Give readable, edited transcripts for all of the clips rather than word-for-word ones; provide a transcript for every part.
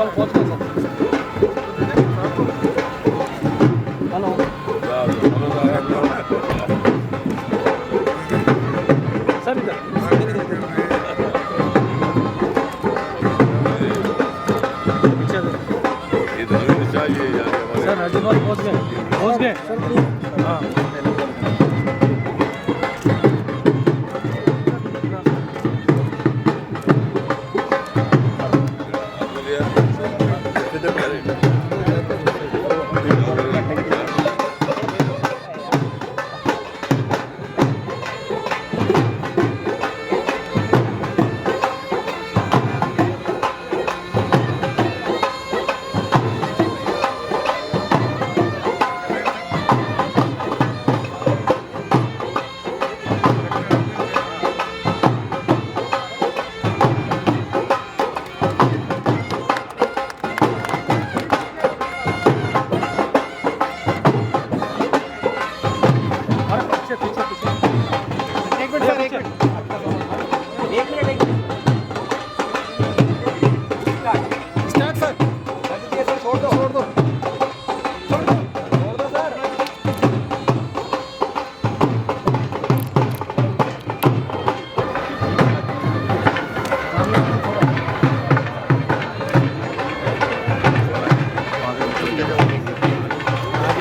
వాళ్ళు పहुंच गए sir hello sir इधर पीछे सर राजीव वाले पहुंच गए सर हाँ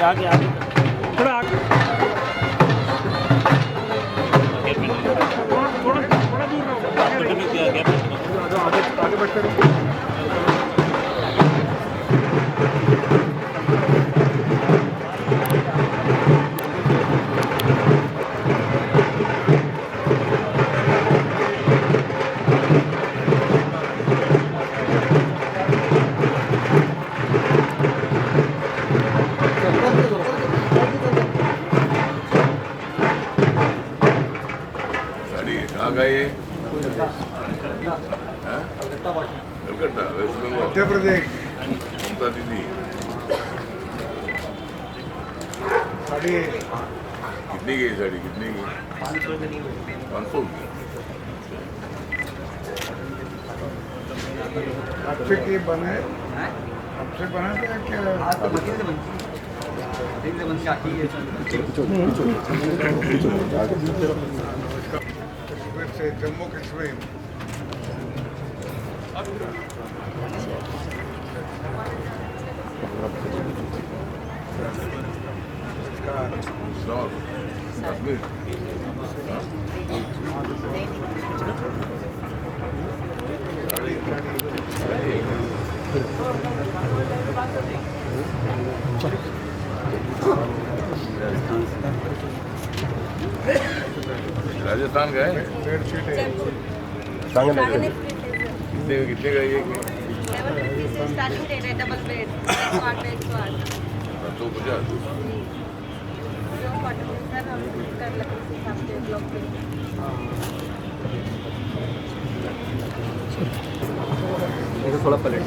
आगे आगे थोड़ा आगे थोड़ा दूर आगे बढ़ते रहो कहाँ गए कलकत्ता वेस्ट बंगाल मध्य प्रदेश ममता दीदी साड़ी कितनी की साड़ी कितनी की 500 की आपसे की बने आपसे बना था क्या कश्मीर से जम्मू कश्मीर कश्मीर राजस्थान गए बेडशीट है कितने का ये स्टार्टिंग रेट है डबल बेड 150 सर हम कर लेते हैं हिसाब से ब्लॉक पे थोड़ा पलट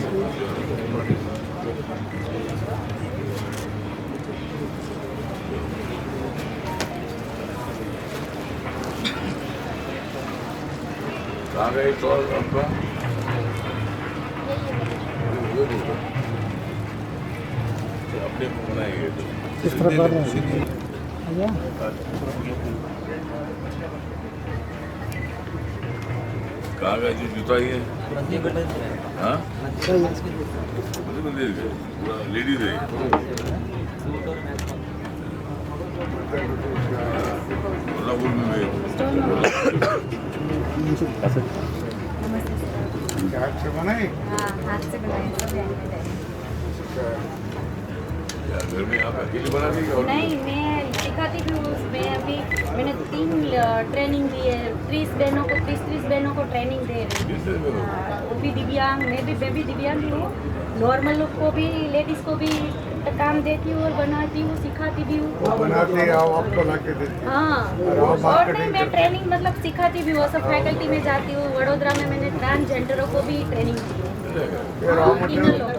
कहाँ गए चौल आपका अपने बनाएंगे तो किस तरह कर रहे हैं कहाँ का जो जूता ही है हाँ पूरा लेडीज है कोल्हापुर में भी हाथ से बनाई हाँ हाथ से बनाए सब हैंडमेड है यार घर में आप अकेले बना दी और नहीं मैं सिखाती भी हूँ उसमें अभी मैंने 3 ट्रेनिंग दी है 30 बहनों को 30 बहनों को ट्रेनिंग दे रही हूँ वो भी दिव्यांग मैं भी दिव्यांग ही हूँ नॉर्मल लोग को भी लेडीज़ को भी काम देती हूँ और बनाती हूँ सिखाती भी हूँ बनाते आपको ला के देते हाँ और नहीं मैं ट्रेनिंग मतलब सिखाती भी हूँ सब फैकल्टी में जाती हूँ वडोदरा में मैंने ट्रांसजेंडरों को भी ट्रेनिंग दी है रॉ इनर लोग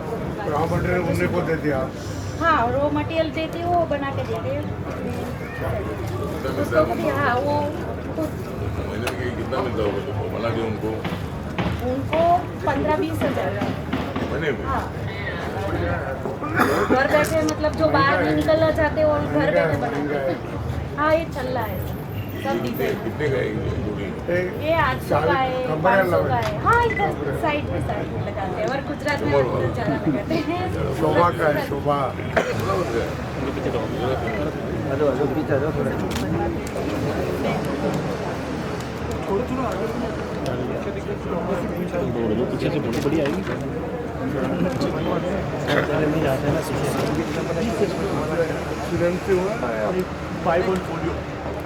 मटेरियल उन्हें को देते आप हाँ रॉ मटेरियल देती हूँ वो बना के देते हैं उसको भी हाँ वो महीने में कितना मिलता होगा बना के उनको 15-20 हज़ार बने हुए हाँ घर बैठे मतलब जो बाहर नहीं निकलना चाहते वो घर बैठे बनाते हैं। हाँ ये चल रहा है सब डिजाइन। कितने का है ये जोड़ी? ये 800 का है, 500 का है। हाँ इधर साइड में लगाते हैं और गुजरात में बहुत ज़्यादा लगाते हैं। शोभा का है शोभा। कितना होता है? पीछे से बहुत बड़ी आएगी नहीं जाते हैं ना स्टूडेंट से हुआ ना अभी 5 और पोलियो।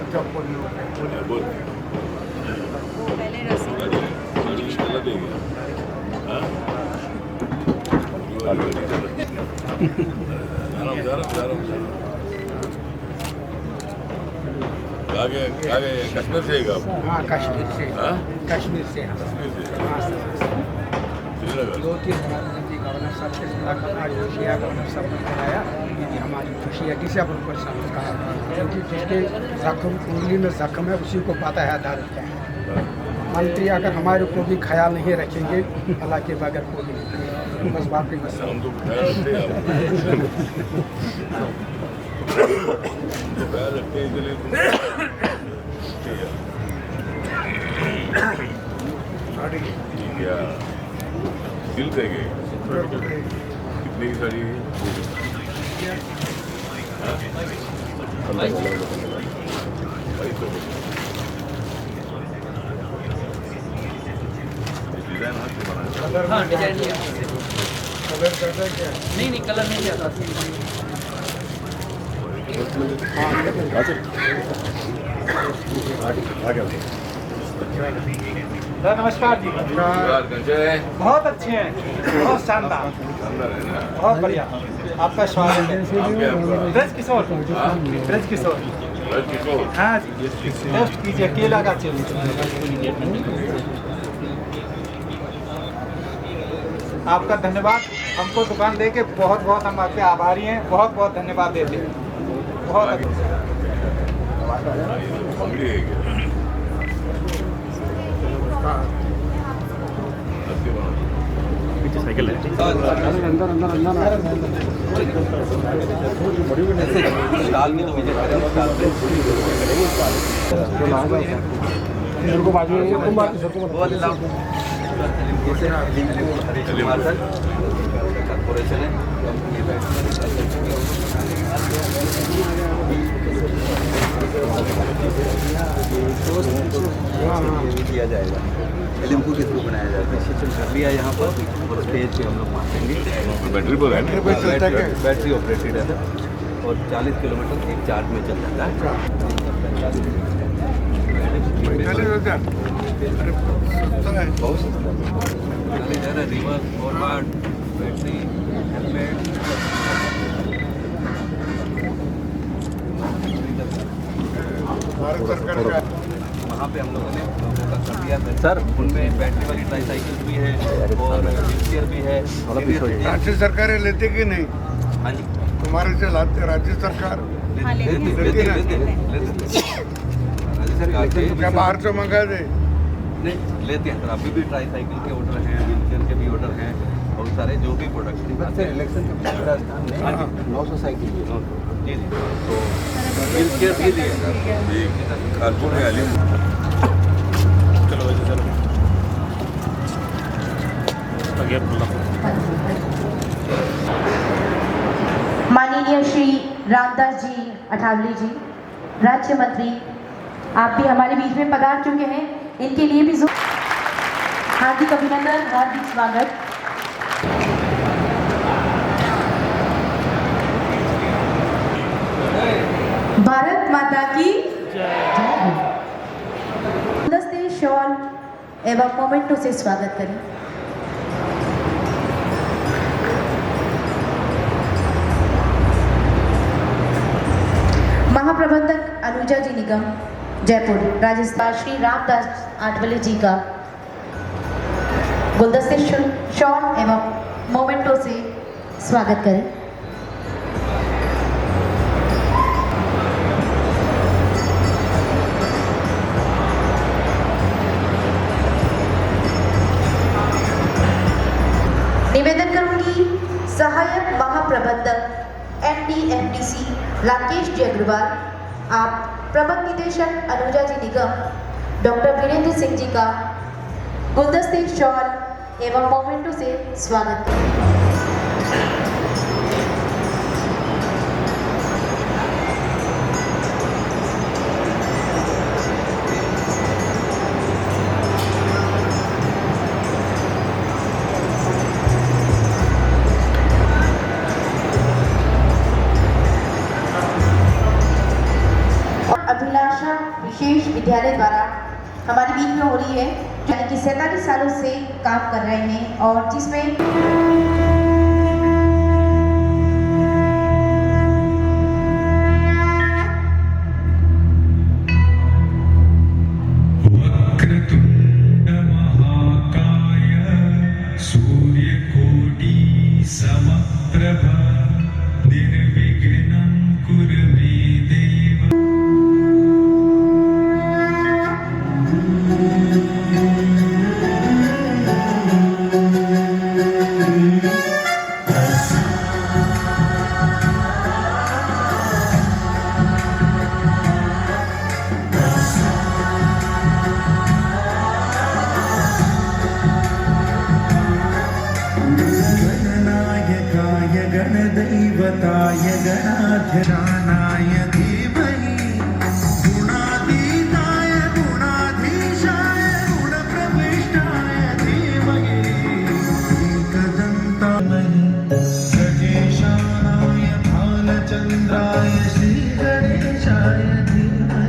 अच्छा पोलियो बोल पहले रस्सी गलत है क्या? हाँ? आराम। आगे कश्मीर से है हाँ कश्मीर से। हाँ? कश्मीर से कश्मीर से हाँ सर। श्रीनगर 2-3 हमारे गवर्नर साहब से मुलाकात आज खुशी है। गवर्नर साहब ने बताया कि हमारी खुशी है किसी अपन को कहा क्योंकि जिसके जख्म उंगली में जख्म है उसी को पता है अदालत क्या है। मंत्री अगर हमारे को भी ख्याल नहीं रखेंगे अल्लाह के बगैर को भी नहीं। बस बात नहीं बस हम तो ख्याल रखते हैं तो ख्याल रखते हैं इसलिए ठीक है सिल्क है ये कितने की साड़ी है? हाँ? 2200 डिजाइन हाथ से बना है। हाँ डिजाइन कलर करता है क्या? नहीं कलर नहीं जाता। सर नमस्कार जी। नमस्कार कंचय बहुत अच्छे हैं, बहुत शानदार, अंदर है ना बहुत बढ़िया। आपका स्वागत है। नाम क्या है आपका? ब्रज किशोर, हाँ? ब्रज किशोर। ब्रज किशोर हाँ जी, टेस्ट कीजिए केला का चिप्स। आपका धन्यवाद। हमको दुकान दे के बहुत बहुत हम आपके आभारी हैं। बहुत बहुत धन्यवाद देते हैं। बहुत अंगड़ी है क्या? अच्छी बात। पीछे साइकिल है। कॉर्पोरेशन है किया जाएगा। एलिम्पू के थ्रू बनाया जाता है। सिस्टम कर लिया यहाँ पर और स्टेज पे हम लोग मारेंगे। बैटरी पर है ना? बैटरी ऑपरेटेड है और 40 किलोमीटर एक चार्ज में चल जाता है। बहुत सस्ता reverse forward battery helmet Bharat सरकार का वहाँ पे हम लोगों ने कर दिया है सर। उनमें बैटरी वाली ट्राईसाइकिल भी है और व्हीलचेयर भी है। राज्य सरकारें लेते कि नहीं? हाँ जी तुम्हारे से लाते राज्य सरकार हाँ, लेते हैं। लेते राज्य सरकार से क्या बाहर से मंगा दे? नहीं लेते हैं सर। अभी भी ट्राईसाइकिल के ऑर्डर हैं, व्हीलचेयर के भी ऑर्डर हैं, बहुत सारे जो भी प्रोडक्ट इलेक्शन के राजस्थान में 900 साइकिल जी जी तो व्हीलचेयर भी दिए एक कारकुन है अली चलो वैसे चलो गेट खुला। माननीय श्री रामदास जी अठावले जी राज्य मंत्री, आप भी हमारे बीच में पधार चुके हैं। इनके लिए भी हार्दिक अभिनंदन, हार्दिक स्वागत। भारत माता की जय। गुलदस्ते, शॉल एवं मोमेंटो से स्वागत करें। महाप्रबंधक अनुजा जी निगम जयपुर राजस्थान श्री रामदास आठवले जी का गुलदस्ते, शॉल एवं मोमेंटो से स्वागत करें। निवेदन करूं एमडीसी राकेश जी अग्रवाल, आप प्रबंध निदेशक अनुजा जी निगम, डॉक्टर वीरेंद्र सिंह जी का गुलदस्ते, शॉल एवं मोमेंटो से स्वागत करें। अभिलाषा विशेष विद्यालय द्वारा हमारे बीच में हो रही है, यानी कि 47 सालों से काम कर रहे हैं और जिसमें गणदैवताय गणाध्यक्षाय धीमहि गुणातीताय गुणाधीशाय गुणप्रविष्टाय धीमहि एकदन्ताय गजेशानाय भालचन्द्राय श्रीगणेशाय धीमहि।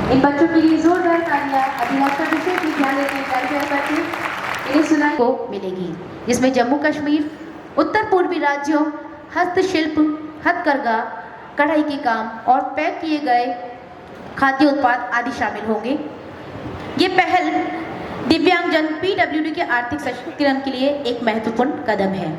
इन बच्चों के लिए जोरदार तालियां अभिलाषा विशेष विद्यालय के कार्यक्रम करके इन्हें सुनाई को मिलेगी, जिसमें जम्मू कश्मीर, उत्तर पूर्वी राज्यों, हस्तशिल्प, हथकरघा, कढ़ाई के काम और पैक किए गए खाद्य उत्पाद आदि शामिल होंगे। ये पहल दिव्यांगजन पीडब्ल्यूडी के आर्थिक सशक्तिकरण के लिए एक महत्वपूर्ण कदम है।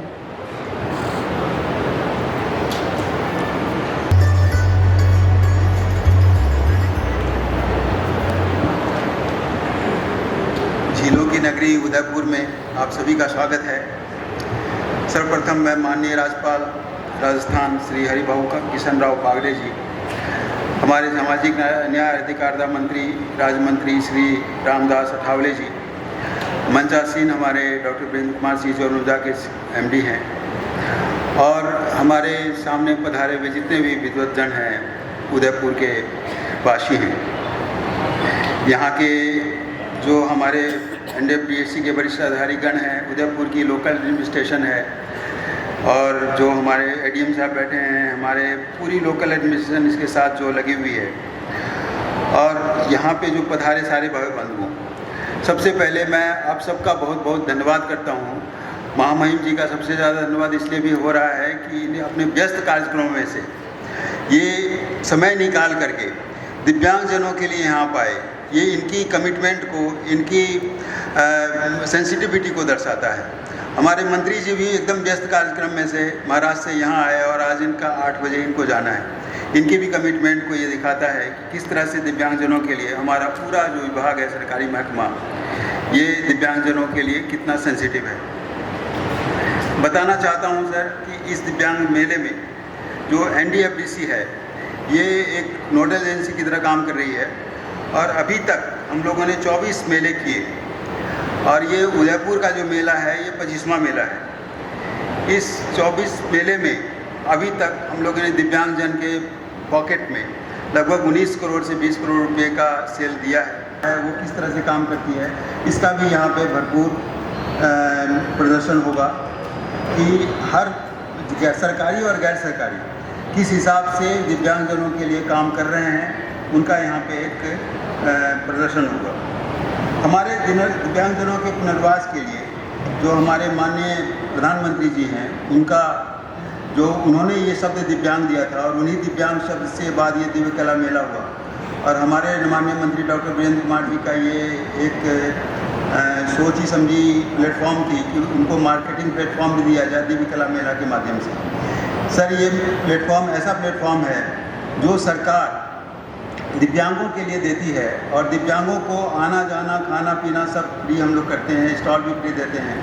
झीलों की नगरी उदयपुर में आप सभी का स्वागत है। सर्वप्रथम मैं माननीय राज्यपाल राजस्थान श्री हरिभाऊ किशन राव बागड़े जी, हमारे सामाजिक न्याय अधिकारिता मंत्री राज्य मंत्री श्री रामदास अठावले जी, मंचासीन हमारे डॉक्टर वीरेंद्र कुमार सिंह जो अनुजा के एमडी हैं, और हमारे सामने पधारे हुए जितने भी विद्वतजन हैं, उदयपुर के वासी हैं, यहाँ के जो हमारे NDFDSC के वरिष्ठ अधिकारीगण हैं, उदयपुर की लोकल एडमिनिस्ट्रेशन है, और जो हमारे ADM साहब बैठे हैं, हमारे पूरी लोकल एडमिनिस्ट्रेशन इसके साथ जो लगी हुई है, और यहाँ पे जो पधारे सारे भाई बंधुओं, सबसे पहले मैं आप सबका बहुत बहुत धन्यवाद करता हूँ। महामहिम जी का सबसे ज़्यादा धन्यवाद इसलिए भी हो रहा है कि इन्हें अपने व्यस्त कार्यक्रमों में से ये समय निकाल करके दिव्यांगजनों के लिए यहाँ पाए, ये इनकी कमिटमेंट को, इनकी सेंसिटिविटी को दर्शाता है। हमारे मंत्री जी भी एकदम व्यस्त कार्यक्रम में से महाराष्ट्र से यहाँ आए और आज इनका 8 बजे इनको जाना है। इनके भी कमिटमेंट को ये दिखाता है कि किस तरह से दिव्यांगजनों के लिए हमारा पूरा जो विभाग है, सरकारी महकमा, ये दिव्यांगजनों के लिए कितना सेंसिटिव है। बताना चाहता हूँ सर कि इस दिव्यांग मेले में जो NDFDC है, ये एक नोडल एजेंसी की तरह काम कर रही है, और अभी तक हम लोगों ने 24 मेले किए, और ये उदयपुर का जो मेला है ये 25वां मेला है। इस 24 मेले में अभी तक हम लोगों ने दिव्यांगजन के पॉकेट में लगभग 19 करोड़ से 20 करोड़ रुपए का सेल दिया है। वो किस तरह से काम करती है, इसका भी यहाँ पे भरपूर प्रदर्शन होगा कि हर सरकारी और गैर सरकारी किस हिसाब से दिव्यांगजनों के लिए काम कर रहे हैं, उनका यहाँ पे एक प्रदर्शन होगा। हमारे दिव्यांगजनों के पुनर्वास के लिए जो हमारे माननीय प्रधानमंत्री जी हैं, उनका जो उन्होंने ये शब्द दिव्यांग दिया था और उन्हीं दिव्यांग शब्द से बाद ये दिव्य कला मेला हुआ। और हमारे माननीय मंत्री डॉक्टर वीरेंद्र कुमार जी का ये एक सोची समझी प्लेटफॉर्म थी कि उनको मार्केटिंग प्लेटफॉर्म भी दिया जाए दिव्य कला मेला के माध्यम से। सर, ये प्लेटफॉर्म ऐसा प्लेटफॉर्म है जो सरकार दिव्यांगों के लिए देती है और दिव्यांगों को आना जाना खाना पीना सब फ्री हम लोग करते हैं, स्टॉल भी फ्री देते हैं।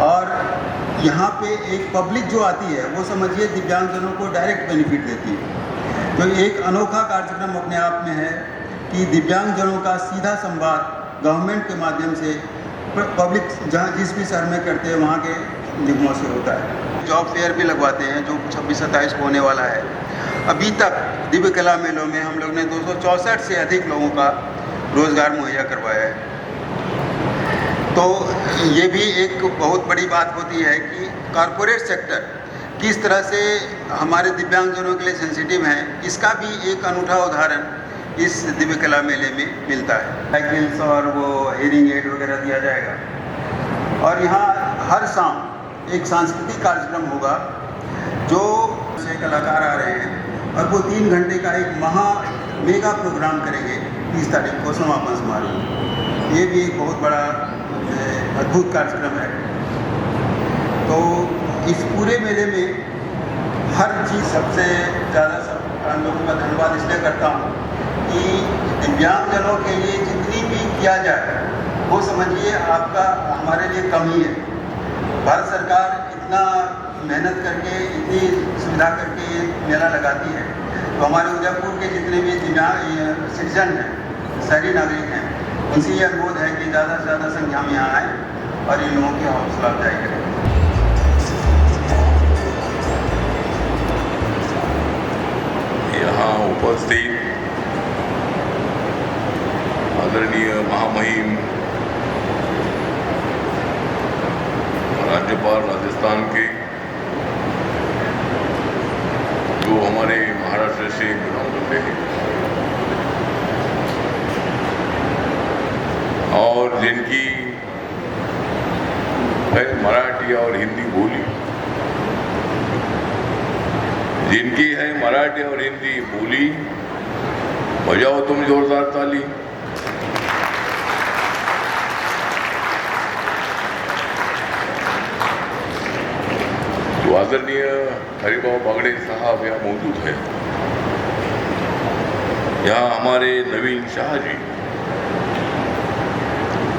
और यहाँ पे एक पब्लिक जो आती है वो समझिए दिव्यांगजनों को डायरेक्ट बेनिफिट देती है। तो एक अनोखा कार्यक्रम अपने आप में है कि दिव्यांगजनों का सीधा संवाद गवर्नमेंट के माध्यम से पब्लिक जहाँ जिस भी शहर में करते हैं वहाँ के निगमों से होता है। जॉब फेयर भी लगवाते हैं जो 26-27 को होने वाला है। अभी तक दिव्य कला मेलों में हम लोग ने 264 से अधिक लोगों का रोज़गार मुहैया करवाया है। तो ये भी एक बहुत बड़ी बात होती है कि कॉरपोरेट सेक्टर किस तरह से हमारे दिव्यांगजनों के लिए सेंसिटिव हैं, इसका भी एक अनूठा उदाहरण इस दिव्य कला मेले में मिलता है। साइकिल्स और वो हियरिंग एड वगैरह दिया जाएगा। और यहाँ हर शाम एक सांस्कृतिक कार्यक्रम होगा जो से कलाकार आ रहे हैं और वो 3 घंटे का एक मेगा प्रोग्राम करेंगे 30 तारीख को समापन समारोह। ये भी एक बहुत बड़ा अद्भुत कार्यक्रम है। तो इस पूरे मेले में हर चीज़ सबसे ज़्यादा सब लोगों का धन्यवाद इसलिए करता हूँ कि दिव्यांगजनों के लिए जितनी भी किया जाए वो समझिए आपका हमारे लिए कम ही है। भारत सरकार इतना मेहनत करके इतनी सुविधा करके ये मेला लगाती है, तो हमारे उदयपुर के जितने भी दिव्यांग सिटीजन हैं, शहरी नागरिक हैं, उनसे ये अनुरोध है कि ज़्यादा से ज़्यादा संख्या में यहाँ आएँ और इन लोगों की हौसला अफजाई करें। यहाँ उपस्थित आदरणीय महामहिम राज्यपाल राजस्थान के, जो हमारे महाराष्ट्र से बिलोंग करते हैं और जिनकी है मराठी और हिंदी बोली, जिनकी है मराठी और हिंदी बोली, बजाओ तुम जोरदार ताली। तो आदरणीय हरिभाऊ बागड़े साहब यहाँ मौजूद है। यहाँ हमारे नवीन शाह जी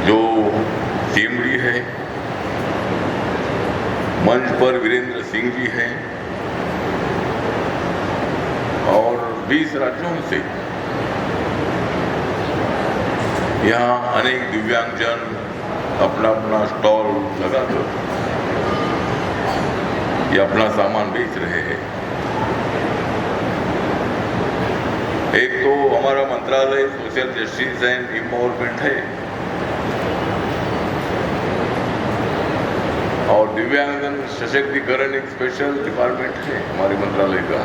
जो सीएमडी है, मंच पर वीरेंद्र सिंह जी हैं और 20 राज्यों से यहाँ अनेक दिव्यांगजन अपना अपना स्टॉल लगाकर ये अपना सामान बेच रहे हैं। एक तो हमारा मंत्रालय सोशल जस्टिस एंड एम्पावरमेंट है और दिव्यांगजन सशक्तिकरण एक स्पेशल डिपार्टमेंट है हमारे मंत्रालय का।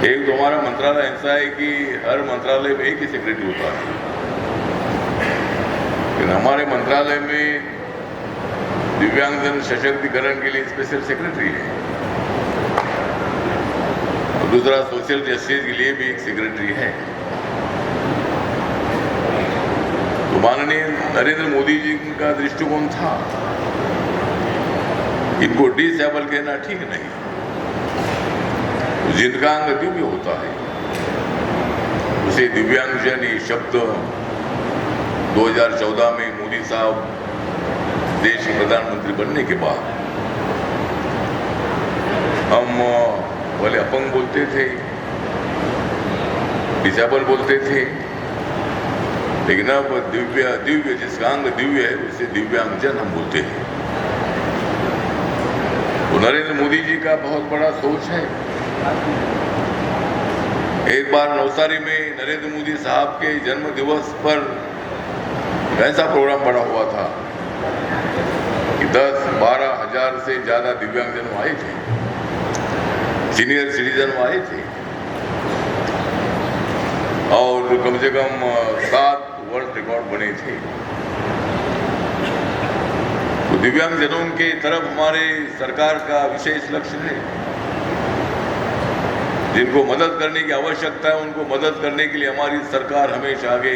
एक तो हमारा मंत्रालय ऐसा है कि हर मंत्रालय में एक ही सेक्रेटरी होता है, लेकिन हमारे मंत्रालय में दिव्यांगजन सशक्तिकरण के लिए स्पेशल सेक्रेटरी है और दूसरा सोशल जस्टिस के लिए भी एक सेक्रेटरी है। तो माननीय नरेंद्र मोदी जी का दृष्टिकोण था इनको डिसेबल कहना ठीक नहीं, जिनका अंग दिव्य होता है उसे दिव्यांगजन ये शब्द 2014 में मोदी साहब देश के प्रधानमंत्री बनने के बाद हम पहले अपंग बोलते थे, डिसेबल बोलते थे, लेकिन अब दिव्य जिसका अंग दिव्य है उसे दिव्यांगजन हम बोलते हैं। तो नरेंद्र मोदी जी का बहुत बड़ा सोच है। एक बार नवसारी में नरेंद्र मोदी साहब के जन्म दिवस पर ऐसा प्रोग्राम बना हुआ था कि 10-12 हज़ार से ज़्यादा दिव्यांगजन आए थे सीनियर सिटीजन आए थे और कम से कम 7 वर्ल्ड रिकॉर्ड बने थे। तो दिव्यांगजनों के तरफ हमारे सरकार का विशेष लक्ष्य है। जिनको मदद करने की आवश्यकता है उनको मदद करने के लिए हमारी सरकार हमेशा आगे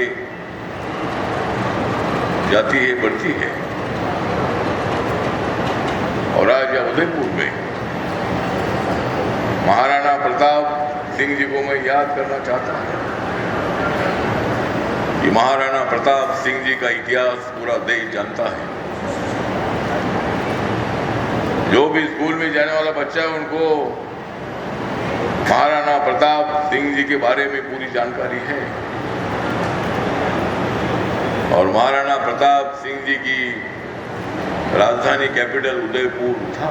जाती है, बढ़ती है। और आज उदयपुर में महाराणा प्रताप सिंह जी को मैं याद करना चाहता हूं कि महाराणा प्रताप सिंह जी का इतिहास पूरा देश जानता है। जो भी स्कूल में जाने वाला बच्चा है उनको महाराणा प्रताप सिंह जी के बारे में पूरी जानकारी है। और महाराणा प्रताप सिंह जी की राजधानी कैपिटल उदयपुर था।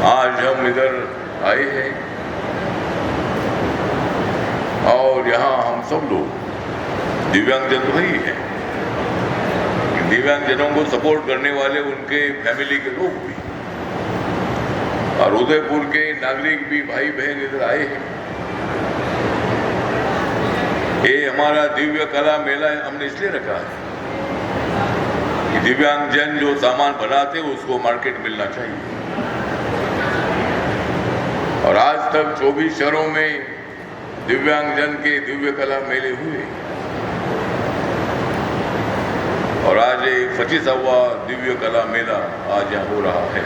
आज हम इधर आए हैं और यहाँ हम सब लोग दिव्यांगजन तो ही हैं, दिव्यांगजनों को सपोर्ट करने वाले उनके फैमिली के लोग भी और उदयपुर के नागरिक भी भाई बहन इधर आए हैं। ये हमारा दिव्य कला मेला हमने इसलिए रखा है कि दिव्यांगजन जो सामान बनाते हैं उसको मार्केट मिलना चाहिए। और आज तक 24 शहरों में दिव्यांगजन के दिव्य कला मेले हुए और आज 25वां दिव्य कला मेला आज यहाँ हो रहा है।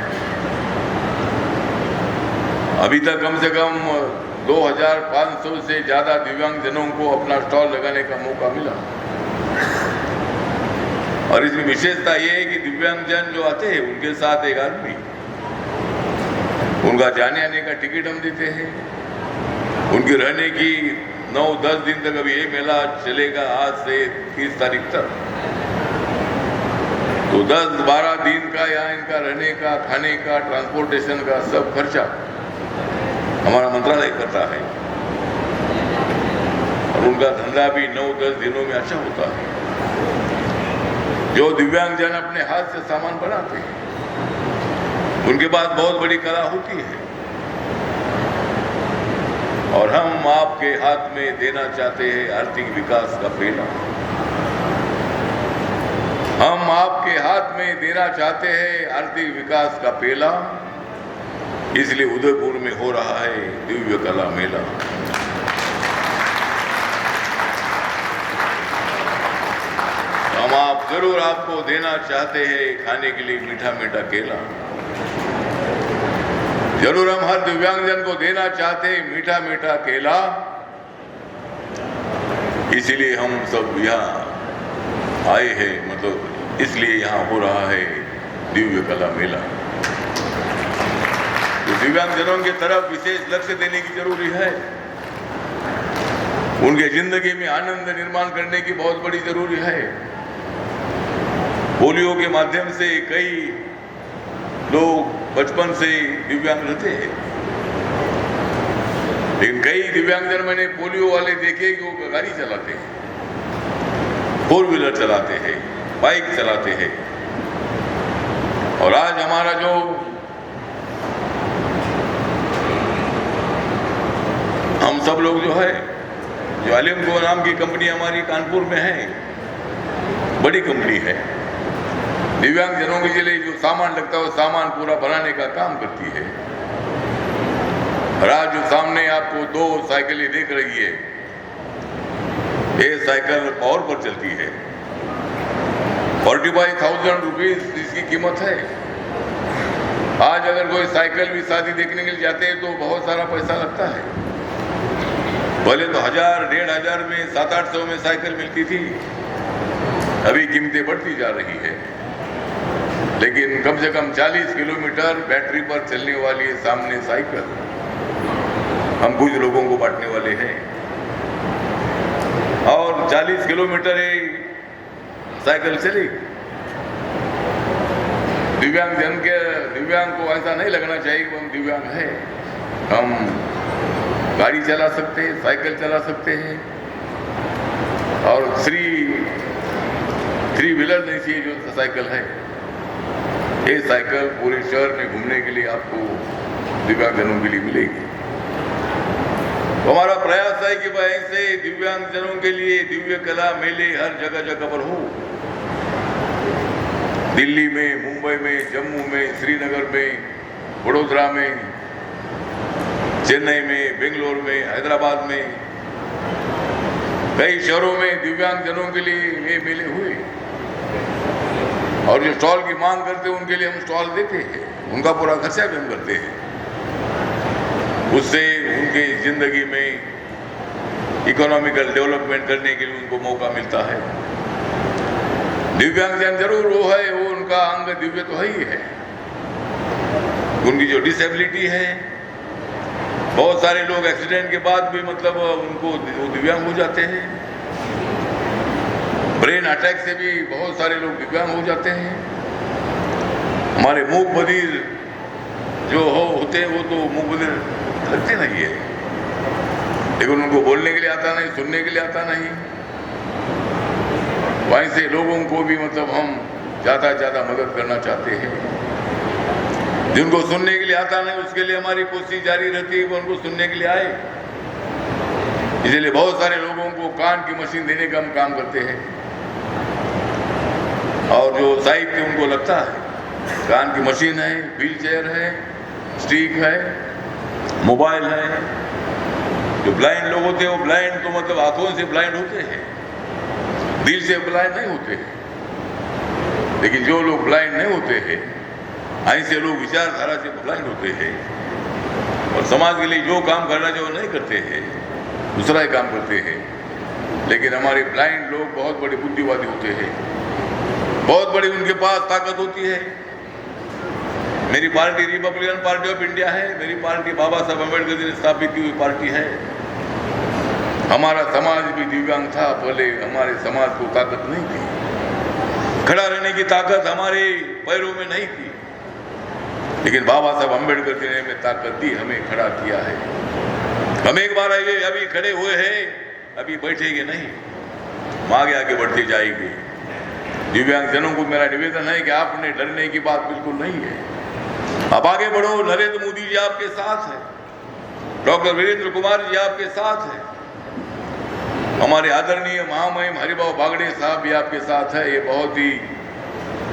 अभी तक कम से कम 2500 से ज्यादा दिव्यांगजनों को अपना स्टॉल लगाने का मौका मिला। और इसमें विशेषता यह है कि दिव्यांगजन जो आते हैं उनके साथ एक आदमी, उनका जाने आने का टिकट हम देते हैं, उनकी रहने की 9-10 दिन तक अभी ये मेला चलेगा आज से 30 तारीख तक। तो 10-12 दिन का यहाँ इनका रहने का, खाने का, ट्रांसपोर्टेशन का सब खर्चा हमारा मंत्रालय करता है। और उनका धंधा भी 9-10 दिनों में अच्छा होता है। जो दिव्यांगजन अपने हाथ से सामान बनाते हैं उनके पास बहुत बड़ी कला होती है और हम आपके हाथ में देना चाहते हैं आर्थिक विकास का पेला। हम आपके हाथ में देना चाहते हैं आर्थिक विकास का पेला। इसलिए उदयपुर में हो रहा है दिव्य कला मेला। हम आप जरूर आपको देना चाहते हैं खाने के लिए मीठा मीठा केला। जरूर हम हर दिव्यांगजन को देना चाहते हैं मीठा मीठा केला। इसीलिए हम सब यहाँ आए हैं, मतलब इसलिए यहाँ हो रहा है दिव्य कला मेला। तो दिव्यांगजनों की तरफ विशेष लक्ष्य देने की जरूरी है। उनके जिंदगी में आनंद निर्माण करने की बहुत बड़ी जरूरी है। पोलियो के माध्यम से कई लोग बचपन से दिव्यांग रहते हैं, लेकिन कई दिव्यांगजन मैंने पोलियो वाले देखे कि वो गाड़ी चलाते हैं, 4 व्हीलर चलाते हैं, बाइक चलाते हैं। और आज हमारा जो हम सब लोग जो है, जो अलिमको नाम की कंपनी हमारी कानपुर में है, बड़ी कंपनी है। दिव्यांगजनों के लिए जो सामान लगता है वो सामान पूरा बनाने का काम करती है। और आज जो सामने आपको 2 साइकिलें दिख रही है, ये साइकिल पावर पर चलती है। 45,000 रुपीज इसकी कीमत है। आज अगर कोई साइकिल भी शादी देखने के लिए जाते हैं तो बहुत सारा पैसा लगता है। पहले तो 1000-1500 में 700-800 में साइकिल मिलती थी, अभी कीमतें बढ़ती जा रही है। लेकिन कम से कम 40 किलोमीटर बैटरी पर चलने वाली है सामने साइकिल, हम कुछ लोगों को बांटने वाले हैं। और 40 किलोमीटर ही साइकिल चलेगी। दिव्यांग को ऐसा नहीं लगना चाहिए कि हम दिव्यांग है। हम गाड़ी चला सकते हैं, साइकिल चला सकते हैं और 3 व्हीलर नहीं चाहिए जो साइकिल है। ये साइकिल पूरे शहर में घूमने के लिए आपको दिव्यांगजनों के लिए मिलेगी। तो हमारा प्रयास है कि भाई ऐसे दिव्यांगजनों के लिए दिव्य कला मेले हर जगह जगह पर हो। दिल्ली में, मुंबई में, जम्मू में, श्रीनगर में, वडोदरा में, चेन्नई में, बेंगलोर में, हैदराबाद में, कई शहरों में दिव्यांगजनों के लिए ये मेले हुए। और जो स्टॉल की मांग करते हैं उनके लिए हम स्टॉल देते हैं, उनका पूरा खर्चा भी हम करते हैं। उससे उनके जिंदगी में इकोनॉमिकल डेवलपमेंट करने के लिए उनको मौका मिलता है। दिव्यांगजन जरूर वो है, वो उनका अंग दिव्य तो है ही है। उनकी जो डिसेबिलिटी है, बहुत सारे लोग एक्सीडेंट के बाद भी मतलब उनको वो दिव्यांग हो जाते हैं। ब्रेन अटैक से भी बहुत सारे लोग दिव्यांग हो जाते हैं। हमारे मूक बधिर जो होते हैं वो तो मूक बधिर लगते नहीं है, लेकिन उनको बोलने के लिए आता नहीं, सुनने के लिए आता नहीं। वहीं से लोगों को भी मतलब हम ज़्यादा से ज़्यादा मदद करना चाहते हैं। जिनको सुनने के लिए आता नहीं उसके लिए हमारी कोशिश जारी रहती है कि उनको सुनने के लिए आए। इसलिए बहुत सारे लोगों को कान की मशीन देने का हम काम करते हैं। और जो साहित्य उनको लगता है, कान की मशीन है, व्हील चेयर है, स्टिक है, मोबाइल है। जो ब्लाइंड लोग होते हैं वो ब्लाइंड तो मतलब आंखों से ब्लाइंड होते हैं, दिल से ब्लाइंड नहीं होते हैं। लेकिन जो लोग ब्लाइंड नहीं होते हैं, ऐसे लोग विचारधारा से ब्लाइंड होते हैं और समाज के लिए जो काम करना चाहिए वो नहीं करते हैं, दूसरा ही काम करते हैं। लेकिन हमारे ब्लाइंड लोग बहुत बड़े बुद्धिवादी होते हैं, बहुत बड़ी उनके पास ताकत होती है। मेरी party Republican party of India है। मेरी पार्टी बाबा साहब अम्बेडकर जी ने स्थापित की हुई पार्टी है। हमारा समाज भी दिव्यांग था, पहले हमारे समाज को ताकत नहीं थी, खड़ा रहने की ताकत हमारे पैरों में नहीं थी। लेकिन बाबा साहब अम्बेडकर जी ने हमें ताकत दी, हमें खड़ा किया है। हम एक बार आइए, अभी खड़े हुए हैं, अभी बैठेंगे नहीं, हम आगे आगे बढ़ते जाएंगे। दिव्यांगजनों को मेरा निवेदन है कि आपने डरने की बात बिल्कुल नहीं है, आप आगे बढ़ो। नरेंद्र मोदी जी आपके साथ है, डॉक्टर वीरेंद्र कुमार जी आपके साथ है, हमारे आदरणीय महामहिम हरिभाऊ बागड़े साहब भी आपके साथ है। ये बहुत ही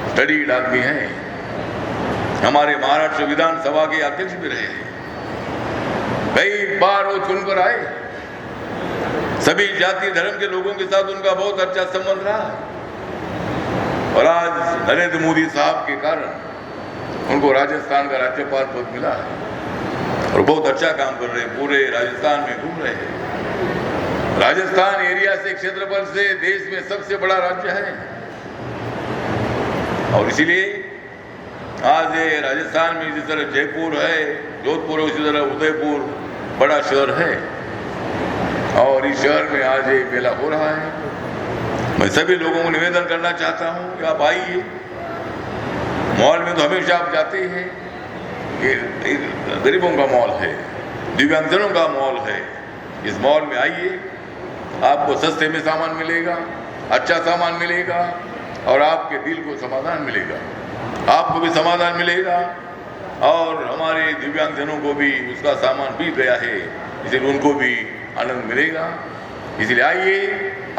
स्टडीड आदमी है, हमारे महाराष्ट्र विधानसभा के अध्यक्ष भी रहे हैं, कई बार वो चुनकर आए। सभी जाति धर्म के लोगों के साथ उनका बहुत अच्छा संबंध रहा है। और आज नरेंद्र मोदी साहब के कारण उनको राजस्थान का राज्यपाल पद मिला है और बहुत अच्छा काम कर रहे हैं, पूरे राजस्थान में घूम रहे हैं। राजस्थान एरिया से, क्षेत्रफल से देश में सबसे बड़ा राज्य है और इसीलिए आज ये राजस्थान में जिस तरह जयपुर है, जोधपुर है, उसी तरह उदयपुर बड़ा शहर है और इस शहर में आज ये मेला हो रहा है। मैं सभी लोगों को निवेदन करना चाहता हूँ कि आप आइए। मॉल में तो हमेशा आप जाते हैं, ये गरीबों का मॉल है, दिव्यांगजनों का मॉल है। इस मॉल में आइए, आपको सस्ते में सामान मिलेगा, अच्छा सामान मिलेगा और आपके दिल को समाधान मिलेगा, आपको भी समाधान मिलेगा और हमारे दिव्यांगजनों को भी उसका सामान भी गया है, इसलिए उनको भी आनंद मिलेगा। इसलिए आइए,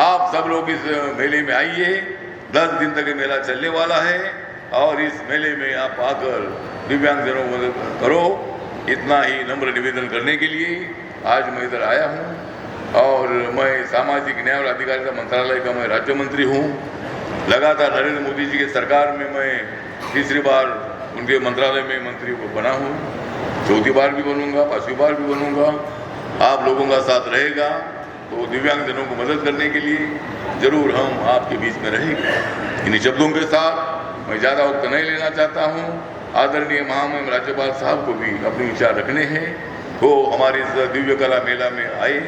आप सब लोग इस मेले में आइए। 10 दिन तक ये मेला चलने वाला है और इस मेले में आप आकर दिव्यांगजनों को मदद करो। इतना ही नम्र निवेदन करने के लिए आज मैं इधर आया हूँ और मैं सामाजिक न्याय और अधिकारिता मंत्रालय का मैं राज्य मंत्री हूँ। लगातार नरेंद्र मोदी जी की सरकार में मैं तीसरी बार उनके मंत्रालय में मंत्री को बना हूँ, चौथी बार भी बनूंगा, 5वीं बार भी बनूंगा। आप लोगों का साथ रहेगा तो दिव्यांगजनों को मदद करने के लिए जरूर हम आपके बीच में रहेंगे। इन्हीं शब्दों के साथ मैं ज़्यादा वक्त नहीं लेना चाहता हूँ। आदरणीय महामहिम राज्यपाल साहब को भी अपने विचार रखने हैं, वो हमारे इस दिव्य कला मेला में आए,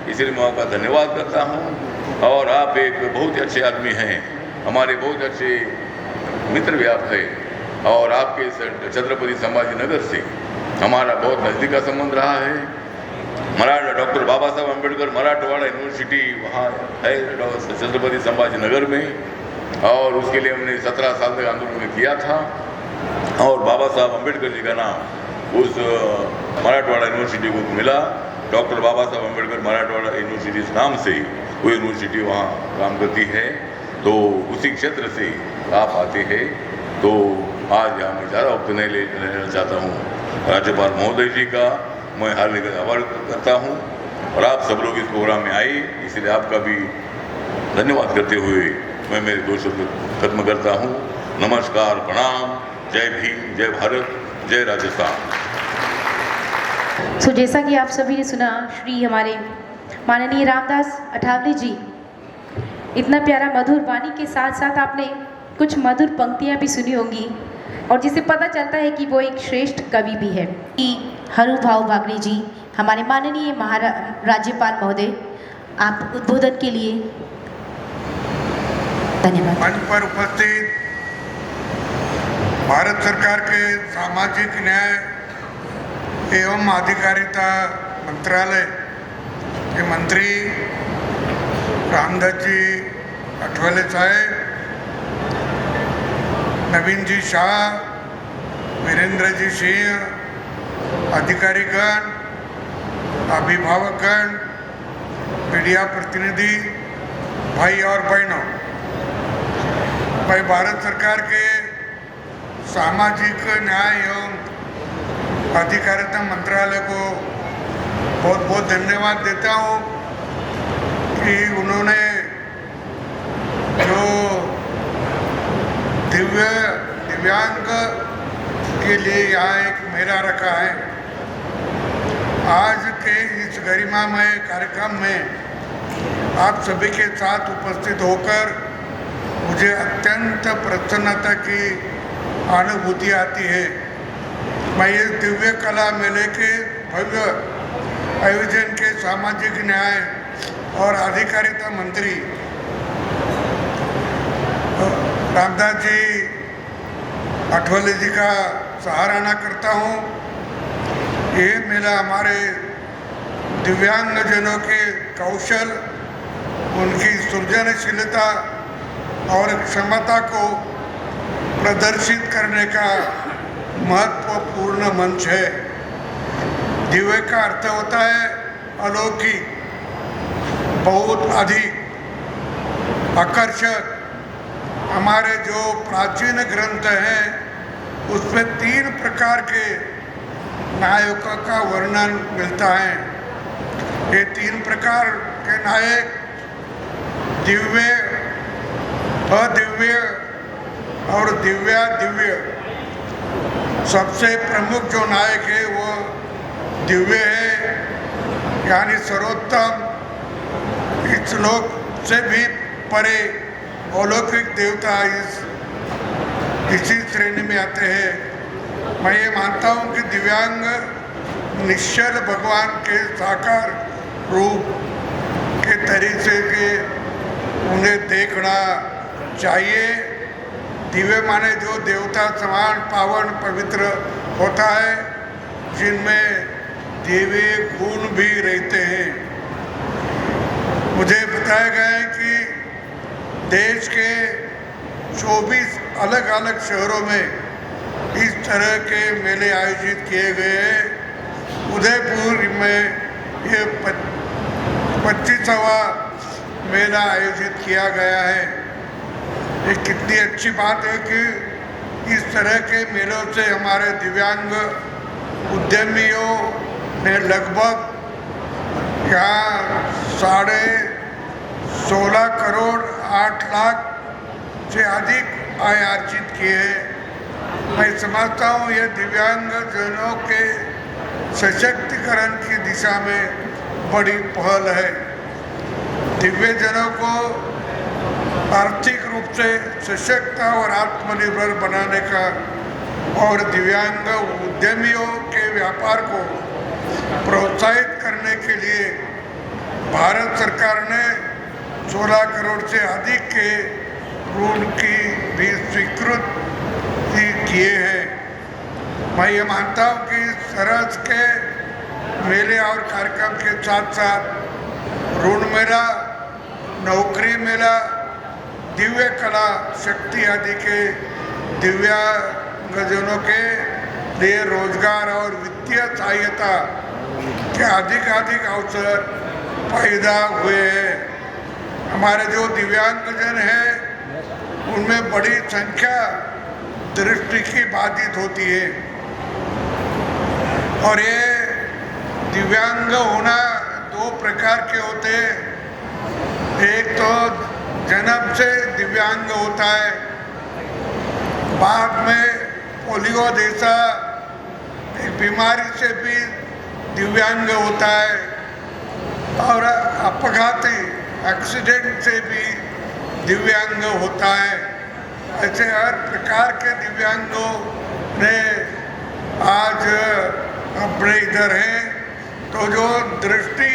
इसलिए मैं आपका धन्यवाद करता हूँ। और आप एक बहुत ही अच्छे आदमी हैं, हमारे बहुत अच्छे मित्र भी आप हैं और आपके छत्रपति संभाजी नगर से हमारा बहुत नज़दीक का संबंध रहा है। डॉक्टर बाबा साहब अम्बेडकर मराठवाड़ा यूनिवर्सिटी वहाँ है छत्रपति संभाजी नगर में और उसके लिए हमने 17 साल तक आंदोलन किया था और बाबा साहब अम्बेडकर जी का नाम उस मराठवाड़ा यूनिवर्सिटी को मिला। डॉक्टर बाबा साहब अम्बेडकर मराठवाड़ा यूनिवर्सिटी इस नाम से वो यूनिवर्सिटी वहाँ काम करती है। तो उसी क्षेत्र से आप आते हैं, तो आज यहाँ मैं ज़्यादा वक्त नहीं लेना चाहता हूँ। राज्यपाल महोदय जी का मैं हार्दिक आभार करता हूँ और आप सब लोग इस प्रोग्राम में आए, इसलिए आपका भी धन्यवाद करते हुए मैं मेरे 2 शब्द खत्म करता हूँ। नमस्कार, प्रणाम, जय भीम, जय भारत, जय राजस्थान। सो जैसा कि आप सभी ने सुना, श्री हमारे माननीय रामदास अठावले जी इतना प्यारा मधुर वाणी के साथ साथ आपने कुछ मधुर पंक्तियां भी सुनी होंगी और जिससे पता चलता है कि वो एक श्रेष्ठ कवि भी है। कि हरुभाऊ बागड़े जी, हमारे माननीय राज्यपाल महोदय, आप उद्बोधन के लिए धन्यवाद। मंच पर उपस्थित भारत सरकार के सामाजिक न्याय एवं अधिकारिता मंत्रालय के मंत्री रामदास जी अठावले साहब, नवीन जी शाह, वीरेंद्र जी सिंह, अधिकारीगण, अभिभावकगण, मीडिया प्रतिनिधि, भाई और बहनों, मैं भारत सरकार के सामाजिक न्याय एवं अधिकारिता मंत्रालय को बहुत बहुत धन्यवाद देता हूँ कि उन्होंने जो दिव्यांग के लिए यहाँ एक मेला रखा है। आज के इस गरिमामय कार्यक्रम में आप सभी के साथ उपस्थित होकर मुझे अत्यंत प्रसन्नता की अनुभूति आती है। मैं इस दिव्य कला मेले के भव्य आयोजन के सामाजिक न्याय और अधिकारिता मंत्री रामदास जी अठावले जी का सराहना करता हूँ। ये मेला हमारे दिव्यांगजनों के कौशल, उनकी सृजनशीलता और क्षमता को प्रदर्शित करने का महत्वपूर्ण मंच है। दिव्य का अर्थ होता है अलौकिक, बहुत अधिक आकर्षक। हमारे जो प्राचीन ग्रंथ हैं उसमें 3 प्रकार के नायकों का वर्णन मिलता है। ये 3 प्रकार के नायक दिव्य, अदिव्य और दिव्यादिव्य। सबसे प्रमुख जो नायक है वो दिव्य है, यानी सर्वोत्तम, इस लोक से भी परे अलौकिक देवता इसी श्रेणी में आते हैं। मैं ये मानता हूँ कि दिव्यांग निश्चल भगवान के साकार रूप के तरीके के उन्हें देखना चाहिए। दिव्य माने जो देवता समान पावन पवित्र होता है, जिनमें देवी गुण भी रहते हैं। मुझे बताया गया है कि देश के 24 अलग अलग शहरों में इस तरह के मेले आयोजित किए गए हैं। उदयपुर में ये 25वां मेला आयोजित किया गया है। ये कितनी अच्छी बात है कि इस तरह के मेलों से हमारे दिव्यांग उद्यमियों ने लगभग यहाँ 16.5 करोड़ 8 लाख से अधिक आय अर्जित किए हैं। मैं समझता हूँ ये दिव्यांगजनों के सशक्तिकरण की दिशा में बड़ी पहल है। दिव्यजनों को आर्थिक रूप से सशक्त और आत्मनिर्भर बनाने का और दिव्यांग उद्यमियों के व्यापार को प्रोत्साहित करने के लिए भारत सरकार ने 16 करोड़ से अधिक के ऋण की भी स्वीकृति किए हैं। मैं ये मानता हूँ कि इस तरह के मेले और कार्यक्रम के साथ साथ ऋण मेला, नौकरी मेला, दिव्य कला शक्ति आदि के दिव्यांगजनों के लिए रोजगार और वित्तीय सहायता के अधिक अवसर पैदा हुए हैं। हमारे जो दिव्यांगजन हैं उनमें बड़ी संख्या दृष्टि की बाधित होती है और ये दिव्यांग होना दो प्रकार के होते हैं। एक तो जन्म से दिव्यांग होता है, बाद में पोलियो जैसा एक बीमारी से भी दिव्यांग होता है और अपघाती एक्सीडेंट से भी दिव्यांग होता है। ऐसे हर प्रकार के दिव्यांगों ने आज अपने इधर हैं। तो जो दृष्टि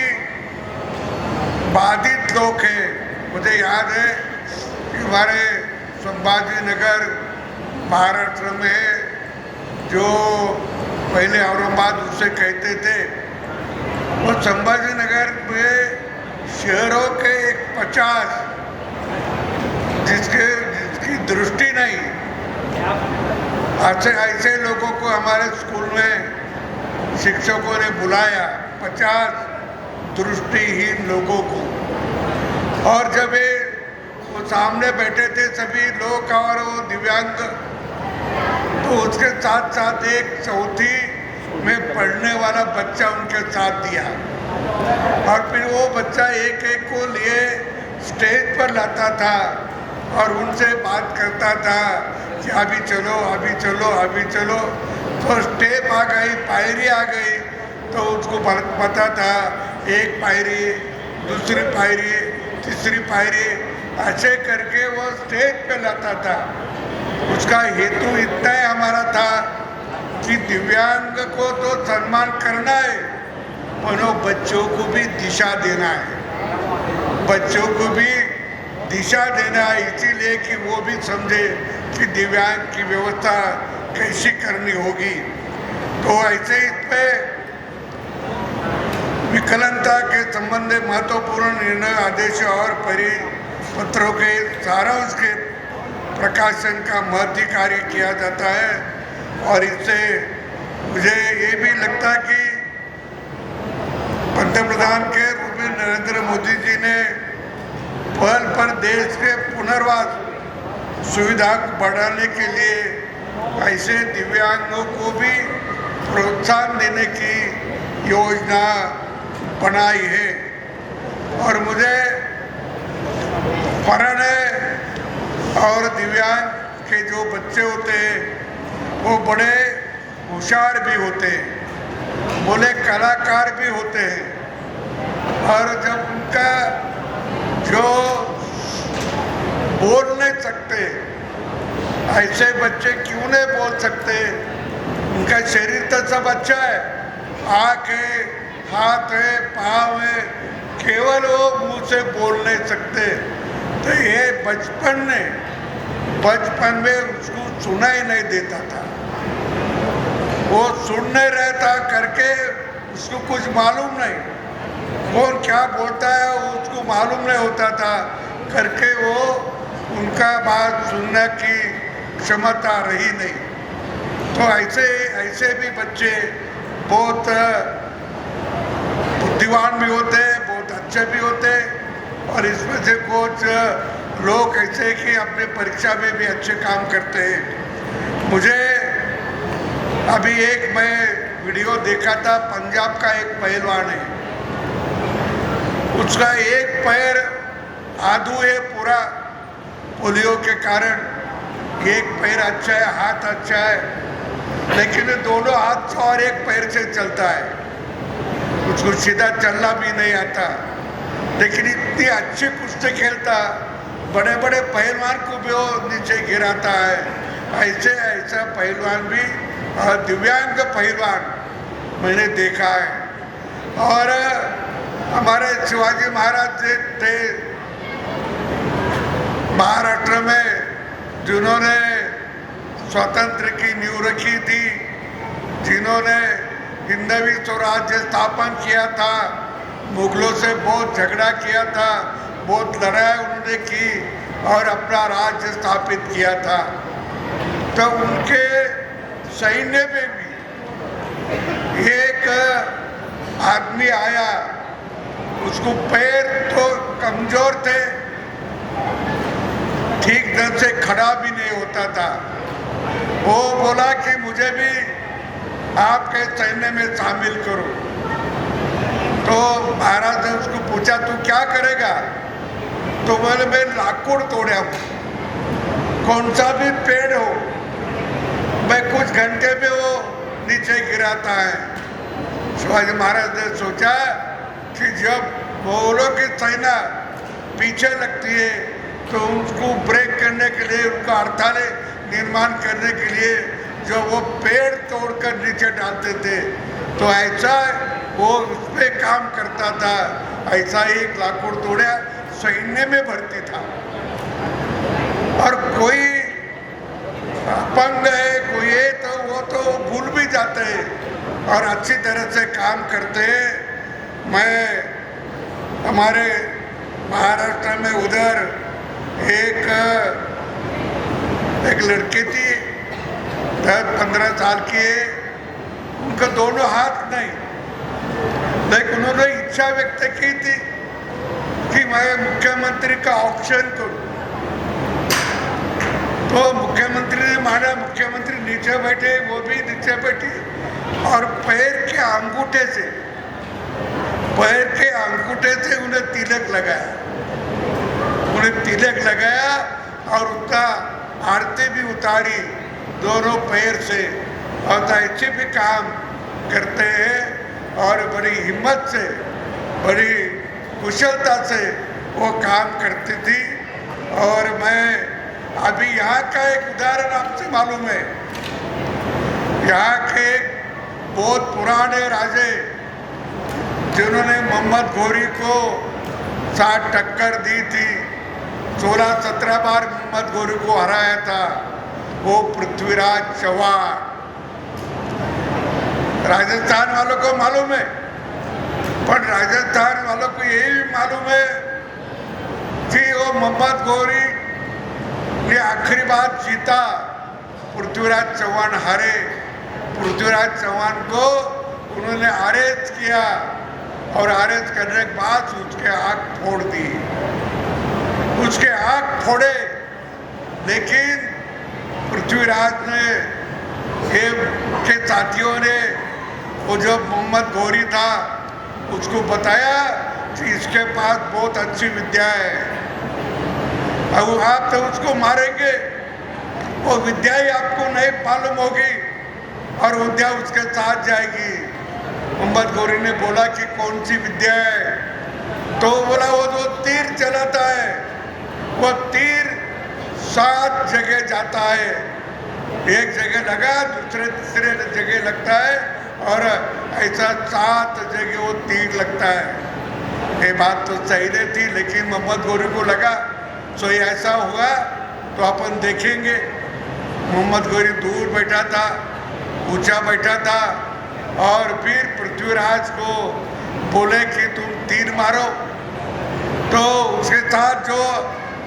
बाधित लोग हैं, मुझे याद है कि हमारे संभाजी नगर महाराष्ट्र में जो पहले औरंगाबाद उसे कहते थे, वो संभाजी नगर में शहरों के 50 जिसकी दृष्टि नहीं, ऐसे लोगों को हमारे स्कूल में शिक्षकों ने बुलाया, 50 दृष्टिहीन लोगों को। और जब वो सामने बैठे थे सभी लोग और वो दिव्यांग, तो उसके साथ साथ एक चौथी में पढ़ने वाला बच्चा उनके साथ दिया और फिर वो बच्चा एक एक को लिए स्टेज पर लाता था और उनसे बात करता था कि अभी चलो अभी चलो अभी चलो। तो स्टेप आ गई, पायरी आ गई, तो उसको पता था एक पायरी, दूसरी पायरी, तीसरी पायरी, ऐसे करके वो स्टेज पे लाता था। उसका हेतु इतना ही हमारा था कि दिव्यांग को तो सम्मान करना है, पर बच्चों को भी दिशा देना है, बच्चों को भी दिशा देना है, इसीलिए कि वो भी समझे कि दिव्यांग की व्यवस्था कैसी करनी होगी। तो ऐसे इसमें विकलांगता के संबंध में महत्वपूर्ण निर्णय, आदेश और परिपत्रों के सारांश के प्रकाशन का महत्व कार्य किया जाता है। और इससे मुझे ये भी लगता कि पंतप्रधान के रूप में नरेंद्र मोदी जी ने पहल पर देश के पुनर्वास सुविधा को बढ़ाने के लिए ऐसे दिव्यांगों को भी प्रोत्साहन देने की योजना बनाई है। और मुझे पढ़ने और दिव्यांग के जो बच्चे होते हैं वो बड़े होशियार भी होते हैं, बोले कलाकार भी होते हैं। और जब उनका जो बोल नहीं सकते, ऐसे बच्चे क्यों नहीं बोल सकते, उनका शरीर तो सब अच्छा है, आँख है, हाथ है, पाँव है, केवल वो मुंह से बोल नहीं सकते। तो ये बचपन में उसको सुना ही नहीं देता था, वो सुन नहीं रहता करके उसको कुछ मालूम नहीं, कौन क्या बोलता है उसको मालूम नहीं होता था करके वो उनका बात सुनने की क्षमता रही नहीं। तो ऐसे भी बच्चे बहुत बुद्धिमान भी होते हैं, बहुत अच्छे भी होते हैं। और इसमें से कुछ लोग ऐसे कि अपने परीक्षा में भी अच्छे काम करते हैं। मुझे अभी मैं वीडियो देखा था, पंजाब का एक पहलवान है, उसका एक पैर आधू है पूरा पोलियो के कारण, एक पैर अच्छा है, हाथ अच्छा है, लेकिन दोनों हाथ से और एक पैर से चलता है, उसको सीधा चलना भी नहीं आता, लेकिन इतनी अच्छी कुश्ती खेलता, बड़े बड़े पहलवान को भी वो नीचे गिराता है। ऐसा पहलवान भी दिव्यांग पहलवान मैंने देखा है। और हमारे शिवाजी महाराज थे महाराष्ट्र में, जिन्होंने स्वतंत्र की नींव रखी थी, जिन्होंने हिंदवी स्वराज्य स्थापन किया था, मुगलों से बहुत झगड़ा किया था, बहुत लड़ाई उन्होंने की और अपना राज्य स्थापित किया था। तो उनके सैन्य में भी एक आदमी आया, उसको पैर तो कमजोर थे, ठीक ढंग से खड़ा भी नहीं होता था। वो बोला कि मुझे भी आपके सैन्य में शामिल करो। तो महाराज ने उसको पूछा तू क्या करेगा? तो बोले मैं लाकुड़ तोड़ा हूँ, कौन सा भी पेड़ हो मैं कुछ घंटे में वो नीचे गिराता है। शिवाजी महाराज ने सोचा कि जब मोगलों की सेना पीछे लगती है तो उसको ब्रेक करने के लिए, उनका अड़ताले निर्माण करने के लिए जो वो पेड़ तोड़कर नीचे डालते थे, तो ऐसा वो उस पर काम करता था। ऐसा ही एक लाकुड़ तोड़ा सैन्य में भर्ती था। और कोई अपंग है, कोई है, तो वो तो भूल भी जाते हैं और अच्छी तरह से काम करते हैं। मैं हमारे महाराष्ट्र में उधर एक लड़की थी, 10-15 साल की है, उनका दोनों हाथ नहीं, लेकिन उन्होंने इच्छा व्यक्त की थी कि मैं मुख्यमंत्री का ऑक्शन करूं। तो मुख्यमंत्री ने माना, मुख्यमंत्री नीचे बैठे, वो भी नीचे बैठी और पैर के अंगूठे से उन्हें तिलक लगाया और उसका आरती भी उतारी दोनों पैर से। और ऐसे भी काम करते हैं और बड़ी हिम्मत से, बड़ी कुशलता से वो काम करती थी। और मैं अभी यहाँ का एक उदाहरण आपसे मालूम है, यहाँ के बहुत पुराने राजे जिन्होंने मोहम्मद घोरी को साथ टक्कर दी थी, 16-17 बार मोहम्मद घोरी को हराया था, वो पृथ्वीराज चौहान। राजस्थान वालों को मालूम है, पर राजस्थान वालों को यही भी मालूम है कि वो मोहम्मद घोरी ने आखिरी बार जीता, पृथ्वीराज चौहान हारे। पृथ्वीराज चौहान को उन्होंने अरेस्ट किया और अरेस्ट करने के बाद उसके आँख फोड़ दी, उसके आँख फोड़े। लेकिन पृथ्वीराज ने के साथियों ने, वो जो मोहम्मद घोरी था, उसको बताया कि इसके पास बहुत अच्छी विद्या है, अब आप तो उसको मारेंगे, वो विद्या ही आपको नहीं मालूम होगी और विद्या उसके साथ जाएगी। मोहम्मद घोरी ने बोला कि कौन सी विद्या है? तो बोला वो जो तीर चलाता है, वो तीर 7 जगह जाता है, एक जगह लगा, तीसरे जगह लगता है और ऐसा 7 जगह वो तीर लगता है। ये बात तो सही नहीं थी, लेकिन मोहम्मद घोरी को लगा तो ऐसा हुआ तो अपन देखेंगे। मोहम्मद घोरी दूर बैठा था, ऊंचा बैठा था और फिर पृथ्वीराज को बोले कि तुम तीर मारो। तो उसके साथ जो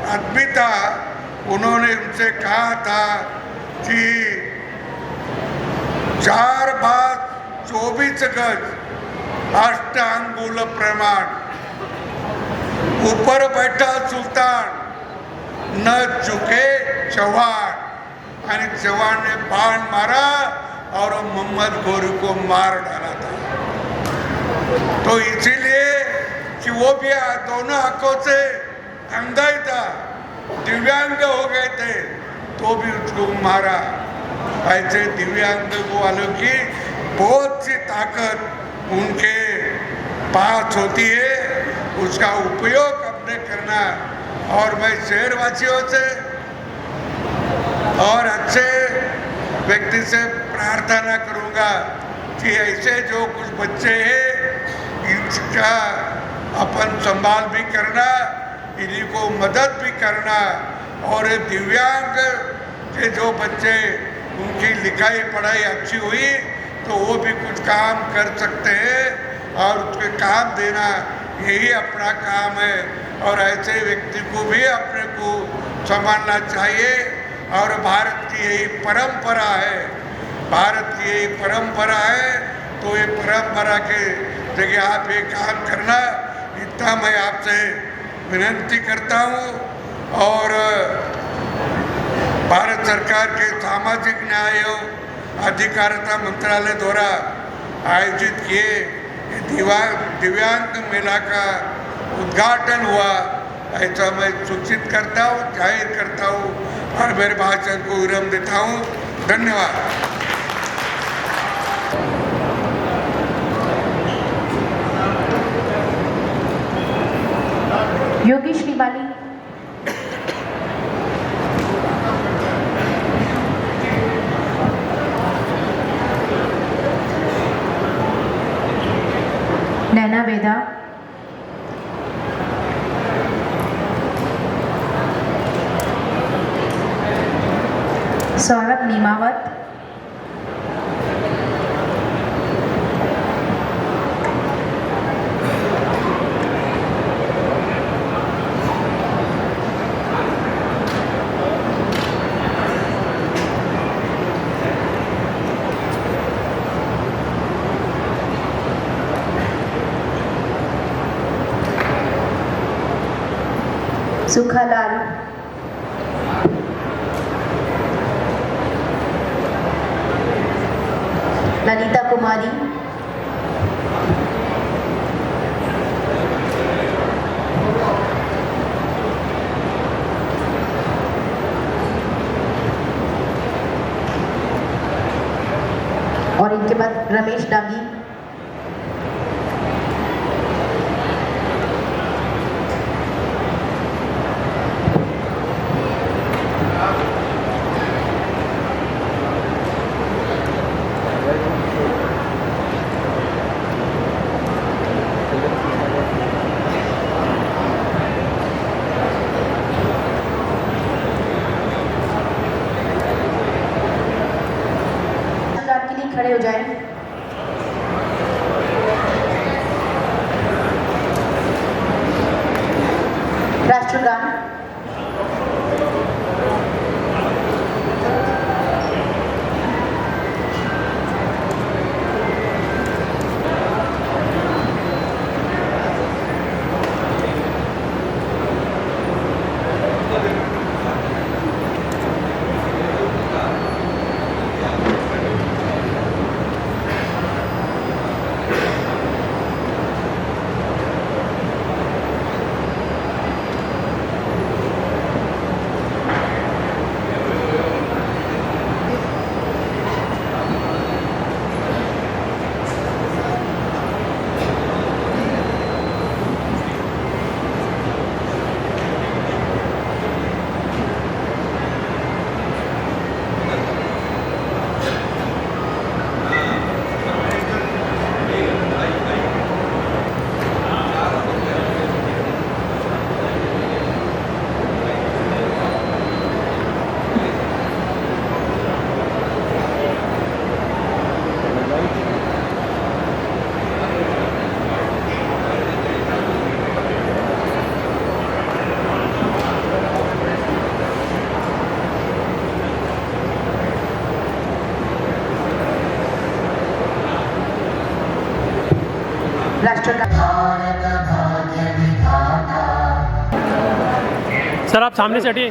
आदमी था, उन्होंने उनसे कहा था कि 4 बार 24 गज अष्टांगुल प्रमाण, ऊपर बैठा सुल्तान न झुके चौहान। और चौहान ने बाण मारा और मोहम्मद घोरी को मार डाला था। तो इसीलिए कि वो भी दोनों आंखों से अंधा ही था, दिव्यांग हो गए थे, तो भी उसको मारा। ऐसे दिव्यांग वालों की बहुत सी ताकत उनके पास होती है, उसका उपयोग अपने करना। और मैं शहरवासियों से और अच्छे व्यक्ति से प्रार्थना करूंगा कि ऐसे जो कुछ बच्चे हैं, इनका अपन संभाल भी करना, इन्हीं को मदद भी करना। और दिव्यांग के जो बच्चे, उनकी लिखाई पढ़ाई अच्छी हुई तो वो भी कुछ काम कर सकते हैं और उसके काम देना यही अपना काम है। और ऐसे व्यक्ति को भी अपने को संभालना चाहिए और भारत की यही परंपरा है, भारत की यही परंपरा है। तो ये परंपरा के जगह आप ये काम करना, इतना मैं आपसे विनती करता हूँ। और भारत सरकार के सामाजिक न्याय एवं अधिकारिता मंत्रालय द्वारा आयोजित किए दिव्यांग मेला का उद्घाटन हुआ, ऐसा मैं सूचित करता हूँ, जाहिर करता हूँ और मेरे भाषण को विराम देता हूँ। धन्यवाद। योगी श्रीवाली, नैना वेदा, सौरभ नीमावत, सुखालाल, ललिता कुमारी, और इनके बाद रमेश डागी, खड़े हो जाएं। राष्ट्रगान। सर आप सामने से हटिए।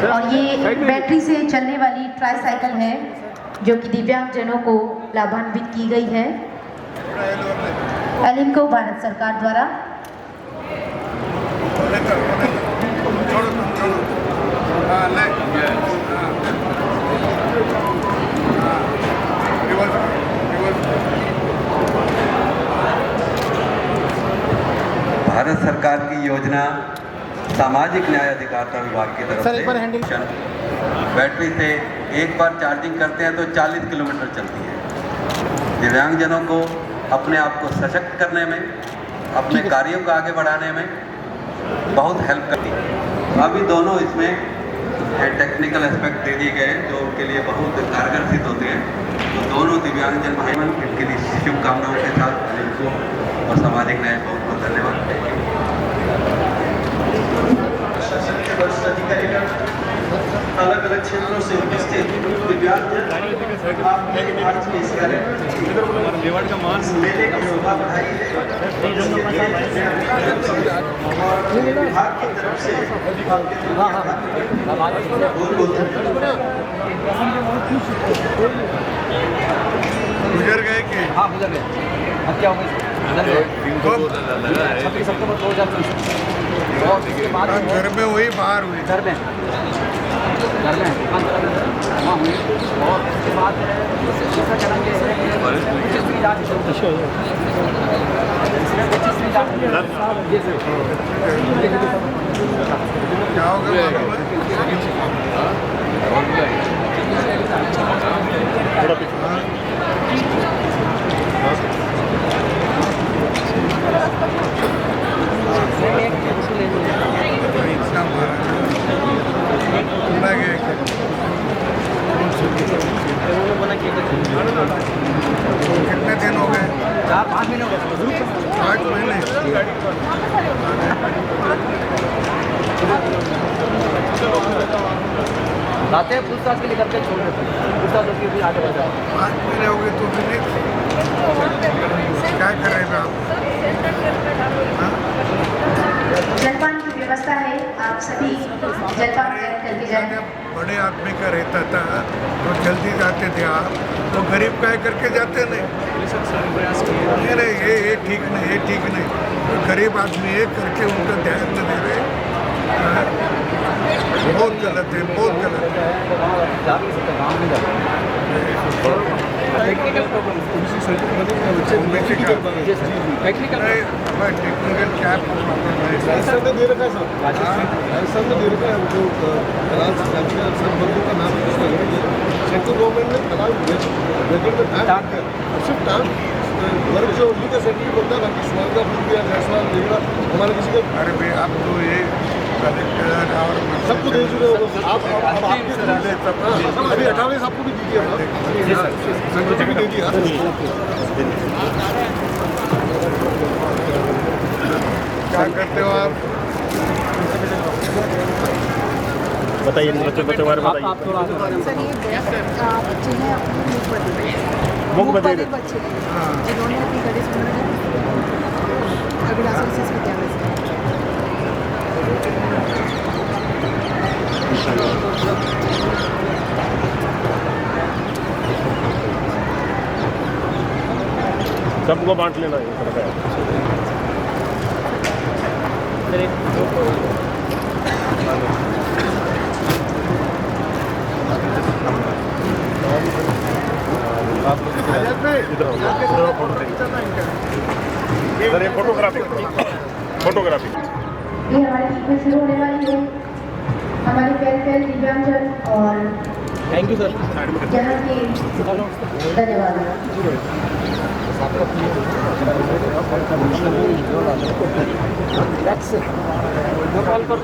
और ये बैटरी से चलने वाली ट्राईसाइकिल है जो कि दिव्यांगजनों को लाभान्वित की गई है एलिम्को भारत सरकार द्वारा। भारत सरकार की योजना सामाजिक न्याय अधिकारिता विभाग की तरफ से बैटरी से एक बार चार्जिंग करते हैं तो 40 किलोमीटर चलती है। दिव्यांगजनों को अपने आप को सशक्त करने में, अपने कार्यों को आगे बढ़ाने में बहुत हेल्प करती है। अभी दोनों इसमें टेक्निकल एस्पेक्ट दे दिए गए जो उनके लिए बहुत कारगर सिद्ध होते हैं। तो दोनों दिव्यांगजन भाई बहन इनके लिए शुभकामनाओं के साथ इनको और सामाजिक न्याय बहुत बहुत धन्यवाद। अलग अलग क्षेत्रों से उपस्थित दिव्यांगजन आपने आज के इस मेले की शोभा बढ़ाई है और विभाग की तरफ से गुजर गए कि हाँ गुजर गए। अब क्या होगा गुजर गए 26 अक्टूबर 2020 और उसके बाद घर में हुई बाहर हुई घर में वहाँ हुई और उसके बाद ऐसा करेंगे क्या होगा मालूम है? इतना मारा लगे कितने दिन हो गए? 4-5 महीने हो गए। 5 महीने। लाते हैं पूछताछ के लिए करके छोड़ देते हैं, पूछताछ होती है फिर आगे बढ़ जाओ। 5 महीने हो गए तो भी नहीं क्या कर रहे हैं आप? जलपान की व्यवस्था है, आप सभी जलपान ग्रहण करके जाएं। बड़े आदमी का रहता था तो जल्दी जाते थे आप, तो गरीब का करके जाते नहीं नहीं ये ठीक नहीं, ये ठीक नहीं। तो गरीब आदमी ये करके उनका ध्यान न दे रहे, बहुत गलत है, बहुत गलत है। टेक्निकल क्या लाइसेंस दे रखा है सर, लाइसेंस दे रखा है जो सब बंदों का नाम सेंट्रल गवर्नमेंट ने तलाक वेकेट में टाइम सिर्फ टाइम वर्क जो उन्हीं का सर्टिफिकेट होता है, बाकी सवाल का फूल दिया गया सवाल देगा हमारे किसी का। अरे भाई आप तो ये कलेक्टर और सबको दे चुके हो आप अभी 28 आपको भी दीजिए संगठन भी दे दिया। क्या करते हो आप? बताइए बच्चे बारे में बताइए। सर ये बच्चे हैं अपने मुख बधिर बच्चे जिन्होंने अपनी गणेश अभिलाषा विशेष विद्यालय से सबको बांट लेना है। इधर ये फोटोग्राफी ये हमारी इसमें शुरू होने वाली है। हमारे प्यारे दिव्यांगजन और थैंक यू सर। यहाँ के धन्यवाद। कॉल कर